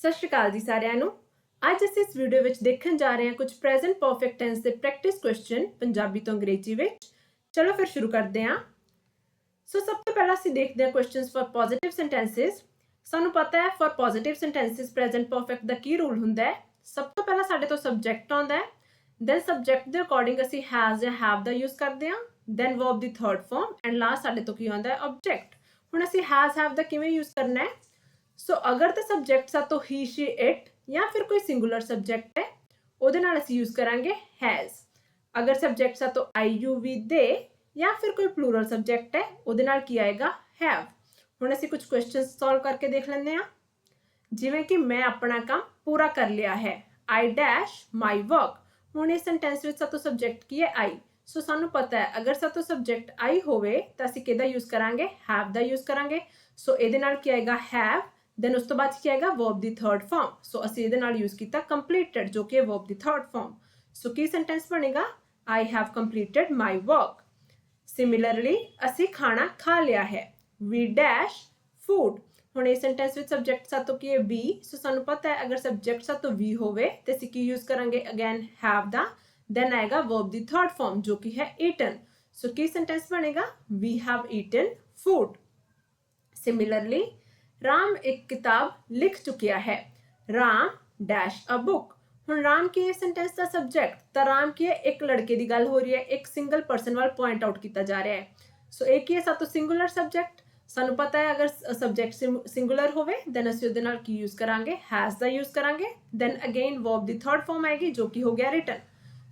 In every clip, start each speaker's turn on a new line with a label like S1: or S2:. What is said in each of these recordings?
S1: ਸਤਿ ਸ਼੍ਰੀ ਅਕਾਲ ਜੀ ਸਾਰਿਆਂ ਨੂੰ। ਅੱਜ ਅਸੀਂ ਇਸ ਵੀਡੀਓ ਵਿੱਚ ਦੇਖਣ ਜਾ ਰਹੇ ਹਾਂ ਕੁਝ ਪ੍ਰੈਜ਼ੈਂਟ ਪਰਫੈਕਟ ਟੈਂਸ ਦੇ ਪ੍ਰੈਕਟਿਸ ਕੁਐਸਚਨ ਪੰਜਾਬੀ ਤੋਂ ਅੰਗਰੇਜ਼ੀ ਵਿੱਚ। ਚਲੋ ਫਿਰ ਸ਼ੁਰੂ ਕਰਦੇ ਹਾਂ। ਸਭ ਤੋਂ ਪਹਿਲਾਂ ਅਸੀਂ ਦੇਖਦੇ ਹਾਂ ਕੁਐਸਚਨਸ ਫॉर ਪੋਜ਼ਿਟਿਵ ਸੈਂਟੈਂਸਸ। ਸਾਨੂੰ ਪਤਾ ਹੈ for positive sentences present perfect the Ki rule ਹੁੰਦਾ ਹੈ। ਸਭ ਤੋਂ ਪਹਿਲਾਂ ਸਾਡੇ ਤੋਂ ਸਬਜੈਕਟ ਆਉਂਦਾ ਹੈ, ਦੈਨ ਸਬਜੈਕਟ ਦੇ ਅਕੋਰਡਿੰਗ ਅਸੀਂ ਹੈਜ਼ ਜਾਂ ਹੈਵ ਦਾ ਯੂਜ਼ ਕਰਦੇ ਹਾਂ, ਦੈਨ ਵਰਬ ਦੀ ਥਰਡ ਫਾਰਮ ਐਂਡ ਲਾਸਟ ਸਾਡੇ ਤੋਂ ਕੀ ਆਉਂਦਾ ਹੈ ਆਬਜੈਕਟ। ਹੁਣ ਅਸੀਂ ਹੈਜ਼ ਹੈਵ ਦਾ ਕਿਵੇਂ ਯੂਜ਼ ਕਰਨਾ ਹੈ। ਸੋ ਅਗਰ ਤਾਂ ਸਬਜੈਕਟ ਸਾਤੋਂ ਹੀ ਸ਼ੀ ਇਟ ਜਾਂ ਫਿਰ ਕੋਈ ਸਿੰਗੂਲਰ ਸਬਜੈਕਟ ਹੈ ਉਹਦੇ ਨਾਲ ਅਸੀਂ ਯੂਜ਼ ਕਰਾਂਗੇ ਹੈਜ਼। ਅਗਰ ਸਬਜੈਕਟ ਸਾਤੋਂ ਆਈ ਯੂ ਵੀ ਦੇ ਜਾਂ ਫਿਰ ਕੋਈ ਪਲੂਰਲ ਸਬਜੈਕਟ ਹੈ ਉਹਦੇ ਨਾਲ ਕੀ ਆਏਗਾ ਹੈਵ। ਹੁਣ ਅਸੀਂ ਕੁਝ ਕੁਐਸਚਨ ਸੋਲਵ ਕਰਕੇ ਦੇਖ ਲੈਂਦੇ ਹਾਂ। ਜਿਵੇਂ ਕਿ ਮੈਂ ਆਪਣਾ ਕੰਮ ਪੂਰਾ ਕਰ ਲਿਆ ਹੈ, ਆਈ ਡੈਸ਼ ਮਾਈ ਵਰਕ। ਹੁਣ ਇਸ ਸੈਂਟੈਂਸ ਵਿੱਚ ਸਾਤੋਂ ਸਬਜੈਕਟ ਕੀ ਹੈ ਆਈ। ਸੋ ਸਾਨੂੰ ਪਤਾ ਹੈ ਅਗਰ ਸਾਤੋਂ ਸਬਜੈਕਟ ਆਈ ਹੋਵੇ ਤਾਂ ਅਸੀਂ ਕਿਹਦਾ ਯੂਜ਼ ਕਰਾਂਗੇ ਹੈਵ ਦਾ ਯੂਜ਼ ਕਰਾਂਗੇ। ਸੋ ਇਹਦੇ ਨਾਲ ਕੀ ਆਏਗਾ ਹੈਵ, ਦੈਨ ਉਸ ਤੋਂ ਬਾਅਦ ਕੀ ਆਏਗਾ ਵਰਬ ਦੀ ਥਰਡ ਫਾਰਮ। ਸੋ ਅਸੀਂ ਇਹਦੇ ਨਾਲ ਯੂਜ਼ ਕੀਤਾ ਕੰਪਲੀਟਡ ਜੋ ਕਿ ਹੈ ਵਰਬ ਦੀ ਥਰਡ ਫਾਰਮ। ਸੋ ਕੀ ਸੈਂਟੈਂਸ ਬਣੇਗਾ I have completed my work. Similarly ਅਸੀਂ ਖਾਣਾ ਖਾ ਲਿਆ ਹੈ, ਵੀ ਡੈਸ਼ ਫੂਡ। ਹੁਣ ਇਸ ਸੈਂਟੈਂਸ ਵਿੱਚ ਸਬਜੈਕਟ ਸਾਤੋਂ ਕੀ ਹੈ ਵੀ। ਸੋ ਸਾਨੂੰ ਪਤਾ ਹੈ ਅਗਰ ਸਬਜੈਕਟ ਸਾਤੋਂ ਵੀ ਹੋਵੇ ਤੇ ਅਸੀਂ ਕੀ ਯੂਜ਼ ਕਰਾਂਗੇ ਅਗੇਨ ਹੈਵ ਦਾ, ਦੈਨ ਆਏਗਾ ਵਰਬ ਦੀ ਥਰਡ ਫਾਰਮ ਜੋ ਕਿ ਹੈ ਈਟਨ। ਸੋ ਕੀ ਸੈਂਟੈਂਸ ਬਣੇਗਾ we have eaten food. Similarly Ram ਇੱਕ ਕਿਤਾਬ ਲਿਖ ਚੁੱਕਿਆ ਹੈ, ਰਾਮ ਡੈਸ਼ ਅ ਬੁੱਕ। ਹੁਣ ਰਾਮ ਕੀ ਹੈ ਸੈਂਟੈਂਸ ਦਾ ਸਬਜੈਕਟ, ਤਾਂ ਰਾਮ ਕੀ ਹੈ ਇੱਕ ਲੜਕੇ ਦੀ ਗੱਲ ਹੋ ਰਹੀ ਹੈ, ਇੱਕ ਸਿੰਗਲ ਪਰਸਨ ਵੱਲ ਪੁਆਇੰਟ ਆਊਟ ਕੀਤਾ ਜਾ ਰਿਹਾ ਹੈ। ਸੋ ਇਹ ਕੀ ਹੈ ਸਾਤੋਂ ਸਿੰਗੂਲਰ ਸਬਜੈਕਟ। ਸਾਨੂੰ ਪਤਾ ਹੈ ਅਗਰ ਸਬਜੈਕਟ ਸਿੰਗੂਲਰ ਹੋਵੇ ਦੈਨ ਅਸੀਂ ਉਹਦੇ ਨਾਲ ਕੀ ਯੂਜ਼ ਕਰਾਂਗੇ ਹੈਜ਼ ਦਾ ਯੂਜ਼ ਕਰਾਂਗੇ, ਦੈਨ ਅਗੇਨ ਵਰਬ ਦੀ ਥਰਡ ਫਾਰਮ ਆਏਗੀ ਜੋ ਕਿ ਹੋ ਗਿਆ ਰਿਟਨ।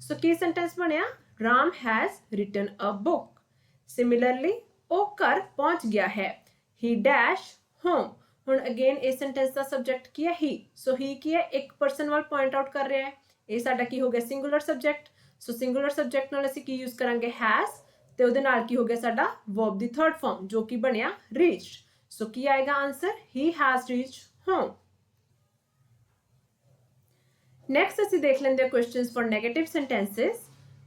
S1: ਸੋ ਕੀ ਸੈਂਟੈਂਸ ਬਣਿਆ Ram has written a book. Similarly ਉਹ ਘਰ ਪਹੁੰਚ ਗਿਆ ਹੈ, ਹੀ ਡੈਸ਼ ਹੋਮ। ਹੁਣ ਅਗੇਨ ਇਸ ਸੈਂਟੈਂਸ ਦਾ ਸਬਜੈਕਟ ਕੀ ਹੈ ਹੀ। ਸੋ ਹੀ ਕੀ ਹੈ ਇੱਕ ਪਰਸਨ ਵੱਲ ਪੁਆਇੰਟ ਆਊਟ ਕਰ ਰਿਹਾ ਹੈ, ਇਹ ਸਾਡਾ ਕੀ ਹੋ ਗਿਆ ਸਿੰਗੂਲਰ ਸਬਜੈਕਟ। ਸੋ ਸਿੰਗੂਲਰ ਸਬਜੈਕਟ ਨਾਲ ਅਸੀਂ ਕੀ ਯੂਜ਼ ਕਰਾਂਗੇ ਹੈਜ਼, ਤੇ ਉਹਦੇ ਨਾਲ ਕੀ ਹੋ ਗਿਆ ਸਾਡਾ ਵਰਬ ਦੀ ਥਰਡ ਫਾਰਮ ਜੋ ਕਿ ਬਣਿਆ ਰੀਚਡ। ਸੋ ਕੀ ਆਏਗਾ answer he has reached home. Next ਅਸੀਂ ਦੇਖ ਲੈਂਦੇ ਹਾਂ questions for negative sentences.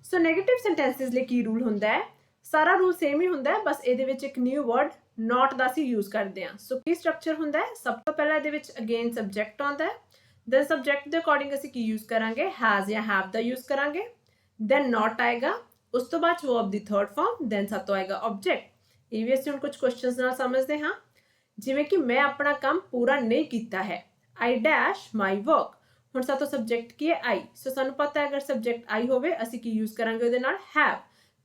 S1: So negative sentences ਲਈ ਕੀ ਰੂਲ ਹੁੰਦਾ ਹੈ, ਸਾਰਾ ਰੂਲ ਸੇਮ ਹੀ ਹੁੰਦਾ ਹੈ, ਬਸ ਇਹਦੇ ਵਿੱਚ ਇੱਕ ਨਿਊ ਵਰਡ ਨੋਟ ਦਾ ਅਸੀਂ ਯੂਜ਼ ਕਰਦੇ ਹਾਂ। ਸੋ ਕੀ ਸਟਰਕਚਰ ਹੁੰਦਾ ਹੈ, ਸਭ ਤੋਂ ਪਹਿਲਾਂ ਇਹਦੇ ਵਿੱਚ ਅਗੇਨ ਸਬਜੈਕਟ ਆਉਂਦਾ ਹੈ, ਦੈਨ ਸਬਜੈਕਟ ਦੇ ਅਕੋਰਡਿੰਗ ਅਸੀਂ ਕੀ ਯੂਜ਼ ਕਰਾਂਗੇ ਹੈਜ਼ ਜਾਂ ਹੈਵ ਦਾ ਯੂਜ਼ ਕਰਾਂਗੇ, ਦੈਨ ਨੋਟ ਆਏਗਾ, ਉਸ ਤੋਂ ਬਾਅਦ ਵਰਬ ਦੀ ਥਰਡ ਫਾਰਮ, ਦੈਨ ਸਾਤੋਂ ਆਏਗਾ ਆਬਜੈਕਟ। ਇਹ ਵੀ ਅਸੀਂ ਹੁਣ ਕੁਝ ਕੁਐਸਚਨਸ ਨਾਲ ਸਮਝਦੇ ਹਾਂ। ਜਿਵੇਂ ਕਿ ਮੈਂ ਆਪਣਾ ਕੰਮ ਪੂਰਾ ਨਹੀਂ ਕੀਤਾ ਹੈ, ਆਈ ਡੈਸ਼ ਮਾਈ ਵਰਕ। ਹੁਣ ਸਾਤੋਂ ਸਬਜੈਕਟ ਕੀ ਹੈ ਆਈ। ਸੋ ਸਾਨੂੰ ਪਤਾ ਹੈ ਅਗਰ ਸਬਜੈਕਟ ਆਈ ਹੋਵੇ ਅਸੀਂ ਕੀ ਯੂਜ਼ ਕਰਾਂਗੇ ਉਹਦੇ ਨਾਲ ਹੈਵ।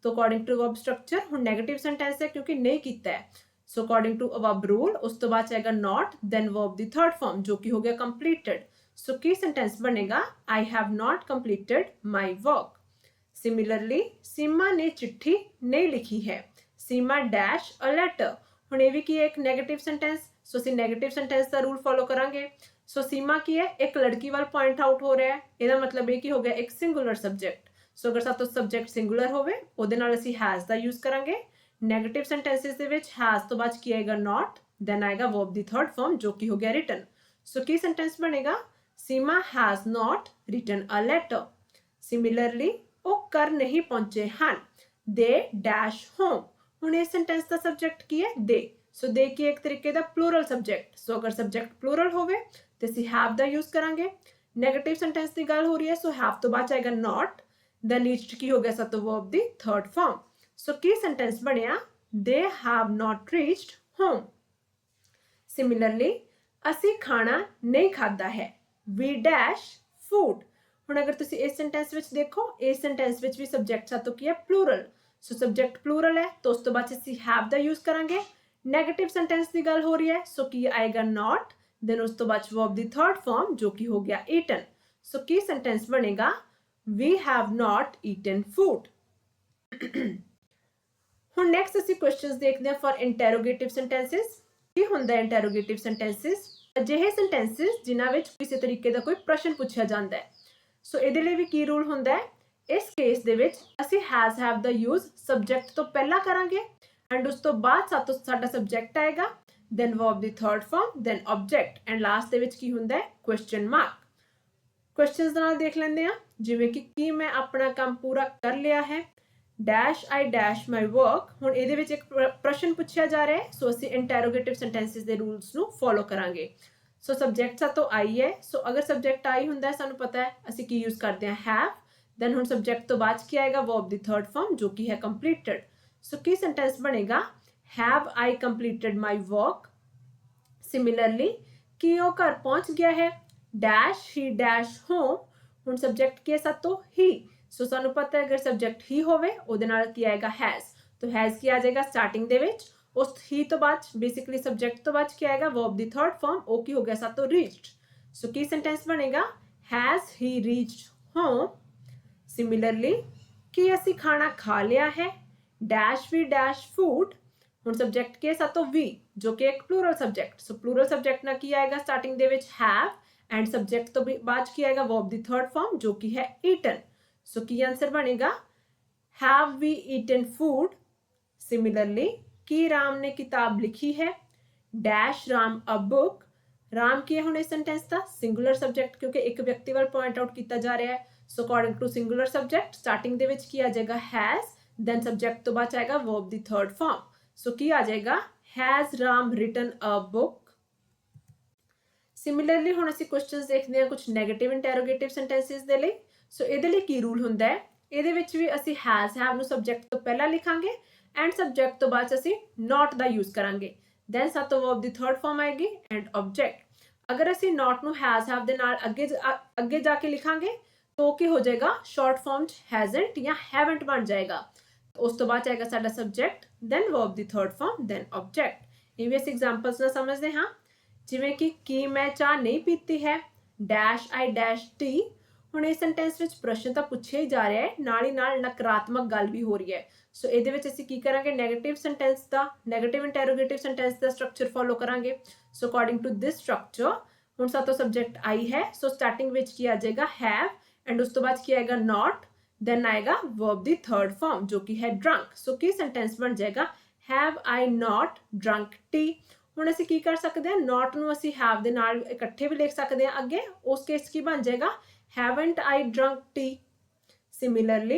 S1: तो अकॉर्डिंग टू वर्ब स्ट्रक्चर ਹੁਣ ਨੈਗੇਟਿਵ ਸੈਂਟੈਂਸ ਹੈ ਕਿਉਂਕਿ ਨਹੀਂ ਕੀਤਾ ਹੈ। So according to verb rule ਉਸ ਤੋਂ ਬਾਅਦ ਆਏਗਾ not, then verb ਦੀ ਥਰਡ ਫਾਰਮ ਜੋ ਕਿ ਹੋ ਗਿਆ completed। ਸੋ ਕੀ ਸੈਂਟੈਂਸ ਬਣੇਗਾ I have not completed my work। Similarly Seema ਨੇ ਚਿੱਠੀ ਨਹੀਂ ਲਿਖੀ ਹੈ, ਸੀਮਾ ਡੈਸ਼ ਅ ਲੈਟਰ। ਹੁਣ ਇਹ ਵੀ ਕੀ ਹੈ ਇੱਕ ਨੈਗੇਟਿਵ ਸੈਂਟੈਂਸ। ਸੋ ਅਸੀਂ ਨੈਗੇਟਿਵ ਸੈਂਟੈਂਸ ਦਾ ਰੂਲ ਫੋਲੋ ਕਰਾਂਗੇ। ਸੋ ਸੀਮਾ ਕੀ ਹੈ ਇੱਕ ਲੜਕੀ ਵੱਲ ਪੁਆਇੰਟ ਆਊਟ ਹੋ ਰਿਹਾ ਹੈ, ਇਹਦਾ ਮਤਲਬ ਇਹ ਕੀ ਹੋ ਗਿਆ ਇੱਕ ਸਿੰਗੂਲਰ ਸਬਜੈਕਟ। ਸੋ ਅਗਰ ਸਾਤੋਂ ਸਬਜੈਕਟ ਸਿੰਗੂਲਰ ਹੋਵੇ ਉਹਦੇ ਨਾਲ ਅਸੀਂ ਹੈਜ਼ ਦਾ ਯੂਜ਼ ਕਰਾਂਗੇ। ਨੈਗੇਟਿਵ ਸੈਂਟੈਂਸਿਸ ਦੇ ਵਿੱਚ ਹੈਜ਼ ਤੋਂ ਬਾਅਦ ਕੀ ਆਏਗਾ ਨੋਟ, ਦੈਨ ਆਏਗਾ ਵਰਬ ਦੀ ਥਰਡ ਫਾਰਮ ਜੋ ਕਿ ਹੋ ਗਿਆ ਰਿਟਨ। ਸੋ ਕੀ ਸੈਂਟੈਂਸ ਬਣੇਗਾ Seema has not written a letter. Similarly ਉਹ ਘਰ ਨਹੀਂ ਪਹੁੰਚੇ ਹਨ, ਦੇ ਡੈਸ਼ ਹੋਮ। ਹੁਣ ਇਸ ਸੈਂਟੈਂਸ ਦਾ ਸਬਜੈਕਟ ਕੀ ਹੈ ਦੇ। ਸੋ ਦੇ ਕੀ ਇੱਕ ਤਰੀਕੇ ਦਾ ਪਲੂਰਲ ਸਬਜੈਕਟ। ਸੋ ਅਗਰ ਸਬਜੈਕਟ ਪਲੂਰਲ ਹੋਵੇ ਤੇ ਅਸੀਂ ਹੈਵ ਦਾ ਯੂਜ਼ ਕਰਾਂਗੇ। ਨੈਗੇਟਿਵ ਸੈਂਟੈਂਸ ਦੀ ਗੱਲ ਹੋ ਰਹੀ ਹੈ ਸੋ ਹੈਵ ਤੋਂ ਬਾਅਦ ਆਏਗਾ ਨੋਟ, then reached ਕੀ ਹੋ ਗਿਆ ਸਾਤੋਂ verb ਦੀ third form। ਸੋ ਕੀ ਸੈਂਟੈਂਸ ਬਣਿਆ they have not reached home। Similarly ਅਸੀਂ ਖਾਣਾ ਨਹੀਂ ਖਾਦਾ ਹੈ, we dash food। ਹੁਣ ਅਗਰ ਤੁਸੀਂ ਇਸ ਸੈਂਟੈਂਸ ਵਿੱਚ ਦੇਖੋ ਇਸ ਸੈਂਟੈਂਸ ਵਿੱਚ ਵੀ ਸਬਜੈਕਟ ਸਾਤੋਂ ਕੀ ਹੈ ਪਲੂਰਲ। ਸੋ ਸਬਜੈਕਟ ਪਲੂਰਲ ਹੈ ਤਾਂ ਉਸ ਤੋਂ ਬਾਅਦ ਅਸੀਂ have ਦਾ ਯੂਜ਼ ਕਰਾਂਗੇ। ਨੈਗੇਟਿਵ ਸੈਂਟੈਂਸ ਦੀ ਗੱਲ ਹੋ ਰਹੀ ਹੈ ਸੋ ਕੀ ਆਏਗਾ not, then ਉਸ ਤੋਂ ਬਾਅਦ verb ਦੀ ਥਰਡ ਫਾਰਮ ਜੋ ਕਿ ਹੋ ਗਿਆ eaten। ਸੋ ਕੀ ਸੈਂਟੈਂਸ ਬਣੇਗਾ we have not eaten food। ਹੁਣ ਨੈਕਸਟ ਅਸੀਂ ਕੁਐਸਚਨਸ ਦੇਖਦੇ ਹਾਂ ਫॉर ਇੰਟਰੋਗੇਟਿਵ ਸੈਂਟੈਂਸਸ। ਕੀ ਹੁੰਦਾ ਹੈ ਇੰਟਰੋਗੇਟਿਵ ਸੈਂਟੈਂਸਸ? ਅਜਿਹੇ ਸੈਂਟੈਂਸਸ ਜਿਨ੍ਹਾਂ ਵਿੱਚ ਕਿਸੇ ਤਰੀਕੇ ਦਾ ਕੋਈ ਪ੍ਰਸ਼ਨ ਪੁੱਛਿਆ ਜਾਂਦਾ ਹੈ। ਸੋ ਇਹਦੇ ਲਈ ਵੀ ਕੀ ਰੂਲ ਹੁੰਦਾ ਹੈ, ਇਸ ਕੇਸ ਦੇ ਵਿੱਚ ਅਸੀਂ has have the use subject ਤੋਂ ਪਹਿਲਾਂ ਕਰਾਂਗੇ ਐਂਡ ਉਸ ਤੋਂ ਬਾਅਦ ਸਾਡਾ ਸਬਜੈਕਟ ਆਏਗਾ, ਦੈਨ ਵਰਬ ਦੀ third form, then object and last ਦੇ ਵਿੱਚ ਕੀ ਹੁੰਦਾ ਹੈ ਕੁਐਸਚਨ ਮਾਰਕ। ਕੁਐਸਚਨਸ ਦੇ ਨਾਲ ਦੇਖ ਲੈਂਦੇ ਹਾਂ। ਜਿਵੇਂ ਕਿ ਕੀ ਮੈਂ ਆਪਣਾ ਕੰਮ ਪੂਰਾ ਕਰ ਲਿਆ ਹੈ, dash I dash my work. ਹੁਣ ਇਹਦੇ ਵਿੱਚ ਇੱਕ ਪ੍ਰਸ਼ਨ ਪੁੱਛਿਆ ਜਾ ਰਿਹਾ ਹੈ ਸੋ ਅਸੀਂ ਇੰਟਰੋਗੇਟਿਵ ਸੈਂਟੈਂਸਸ ਦੇ ਰੂਲਸ ਨੂੰ ਫੋਲੋ ਕਰਾਂਗੇ। सो सबजैक्ट सा तो आई है, सो अगर सबजैक्ट आई हुंदा है सानू पता है असी की यूज करते हैं हैव, देन हुण सबजैक्ट तो बाद की आएगा वर्ब दी थर्ड फॉर्म जो कि है कंप्लीटेड। सो की सेंटेंस बनेगा have I completed my work. Similarly कि वो घर पहुंच गया है डैश ही डैश होम, हुण सबजैक्ट के साथ तो ही, सो सानू पता है अगर सबजैक्ट ही होवे ओदे नाल की आएगा हैज, तो हैज की आ जाएगा स्टार्टिंग दे विच, उस ही तो बाद बेसिकली सबजैक्ट तो बाद क्या आएगा वर्ब दी थर्ड फॉर्म, ओ की हो गया साथ तो रीच्ड। सो की सेंटेंस बनेगा has he reached home. Similarly कि असी खाना खा लिया है डैश वी डैश फूड, हुण सबजैक्ट के साथ तो वी जो कि एक प्लूरल सबजैक्ट, सो प्लूरल सबजैक्ट ना की आएगा स्टार्टिंग दे विच हैव, एंड सबजैक्ट तो बाद की आएगा वर्ब दी थर्ड फॉर्म जो कि है ईटन। सो की आंसर बनेगा have we eaten food. Similarly कि राम ने किताब लिखी है dash Ram a book, Ram की हुणे सेंटेंस था सिंगुलर सबजैक्ट क्योंकि एक व्यक्ति वाल पॉइंट आउट किया जा रहा है, so according to singular subject starting दे विच की आ जाएगा हैज, देन सबजैक्ट तो बाद आएगा वर्ब दी थर्ड फॉर्म, सो की आ जाएगा has Ram written a book. Similarly हुण ਅਸੀਂ क्वेश्चंस देखते हैं कुछ नैगेटिव इंटैरोगेटिव सेंटेंसेस ਦੇ ਲਈ। सो ਇਹਦੇ ਲਈ ਕੀ ਰੂਲ ਹੁੰਦਾ ਹੈ, ਇਹਦੇ ਵਿੱਚ ਵੀ ਅਸੀਂ हैज हैव ਨੂੰ ਸਬਜੈਕਟ ਤੋਂ ਪਹਿਲਾਂ ਲਿਖਾਂਗੇ एंड सबजैक्ट तो बाद असी नॉट का यूज करांगे, दैन साथ तो वर्ब दी थर्ड फॉर्म आएगी एंड ऑब्जेक्ट। अगर असी नॉट नू हैज हैव दे नाल अगे जाके लिखांगे तो की हो जाएगा शॉर्ट फॉर्म हैजंट या हैवंट बन जाएगा, उस तो बाद आएगा साडा सबजैक्ट दैन वर्ब दी थर्ड फॉर्म दैन ऑब्जेक्ट। ये भी असी एग्जांपल्स ना समझते हाँ, जिवें कि मैं चाह नहीं पीती है डैश आई डैश टी, हुण इस सेंटेंस विच प्रश्न तो पूछे ही जा रहा है नाल ही नाल नकारात्मक गल भी हो रही है। सो ਇਹਦੇ ਵਿੱਚ ਅਸੀਂ ਕੀ ਕਰਾਂਗੇ ਨੈਗੇਟਿਵ ਸੈਂਟੈਂਸ ਦਾ ਨੈਗੇਟਿਵ ਇੰਟਰੋਗੇਟਿਵ ਸੈਂਟੈਂਸ ਦਾ ਸਟਰਕਚਰ ਫੋਲੋ ਕਰਾਂਗੇ। So according to this structure ਹੁਣ ਸਾਤੋਂ ਸਬਜੈਕਟ ਆਈ ਹੈ, ਸੋ ਸਟਾਰਟਿੰਗ ਵਿੱਚ ਕੀ ਆ ਜਾਏਗਾ हैव एंड उस तो बाद ਕੀ ਆਏਗਾ नॉट, देन आएगा वर्ब दी थर्ड फॉर्म जो कि है ड्रंक। सो की सेंटेंस बन जाएगा have I not drunk T. ਹੁਣ ਅਸੀਂ ਕੀ ਕਰ ਸਕਦੇ ਹਾਂ नॉट ਨੂੰ ਅਸੀਂ हैव ਦੇ ਨਾਲ ਇਕੱਠੇ ਵੀ ਲਿਖ ਸਕਦੇ ਹਾਂ ਅੱਗੇ, ਉਸ ਕੇਸ ਕੀ ਬਣ ਜਾਏਗਾ haven't I drunk T. Similarly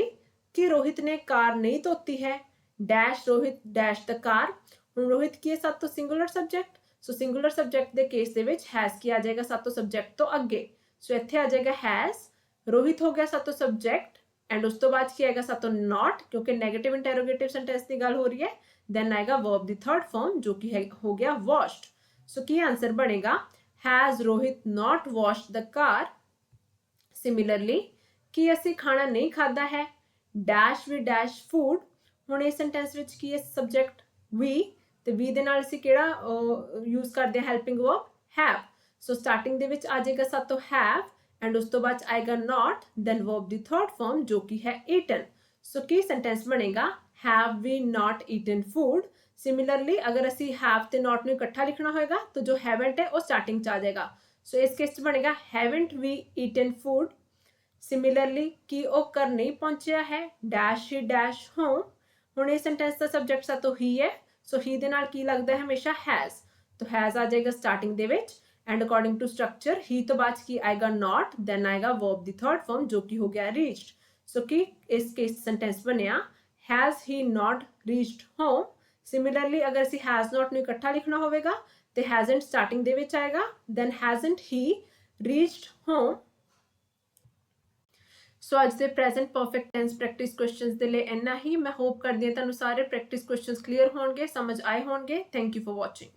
S1: कि रोहित ने कार नहीं धोती है dash Rohit dash the car, हुण रोहित की है साथ तो सिंगुलर सबजैक्ट, सो सिंगुलर सबजैक्ट के केस दे विच हैज की आ जाएगा साथ तो सबजैक्ट तो अगे, सो इत्थे आ जाएगा हैज, रोहित हो गया साथ तो सबजैक्ट एंड उस तो बाद की आएगा साथ तो नॉट क्योंकि नैगेटिव इंटरोगेटिव सेंटेंस की गल हो रही है, देन आएगा वर्ब दी थर्ड फॉर्म जो कि है हो गया वॉश्ड। सो की आंसर बनेगा has Rohit not washed the car. Similarly कि असी खाना नहीं खाता है डैश वी डैश फूड, हुण इस सेंटेंस विच की है सबजैक्ट वी, ते वी दे नाल असी किहड़ा यूज करते हैं helping verb have, so starting दे विच आ जाएगा साथ तो हैव एंड उस तो बाद आएगा नॉट, देन वर्ब दी थर्ड फॉर्म जो कि है ईटन। सो की सेंटेंस बनेगा have we not eaten food. Similarly अगर असी हैव ते नॉट नूं इकट्ठा लिखना होएगा तो जो हैवंट है वो स्टार्टिंग च आ जाएगा, सो इस केस बनेगा haven't we eaten food. Similarly कि वो कर नहीं पहुंचा है डैश ही डैश होम, हुण इस सेंटेंस का सबजैक्ट सा तो ही है, सो ही दे नाल की लगता है हमेशा हैज, तो हैज आ जाएगा स्टार्टिंग दे विच and according to structure he तो बाद की आएगा नॉट, देन आएगा वर्ब दी थर्ड फॉर्म जो कि हो गया रीच्ड। सो कि इस केस सेंटेंस बनया has he not reached home. Similarly अगर असी हैज नॉट नूं इकट्ठा लिखना होवेगा तो हैजंट स्टार्टिंग दे विच आएगा, then hasn't he reached home. So अज के present perfect tense practice questions के लिए इन्ना ही। मैं होप करती हूँ तुहानूं सारे प्रैक्टिस क्वेश्चंस क्लीयर होणगे, समझ आए होणगे। Thank you for watching.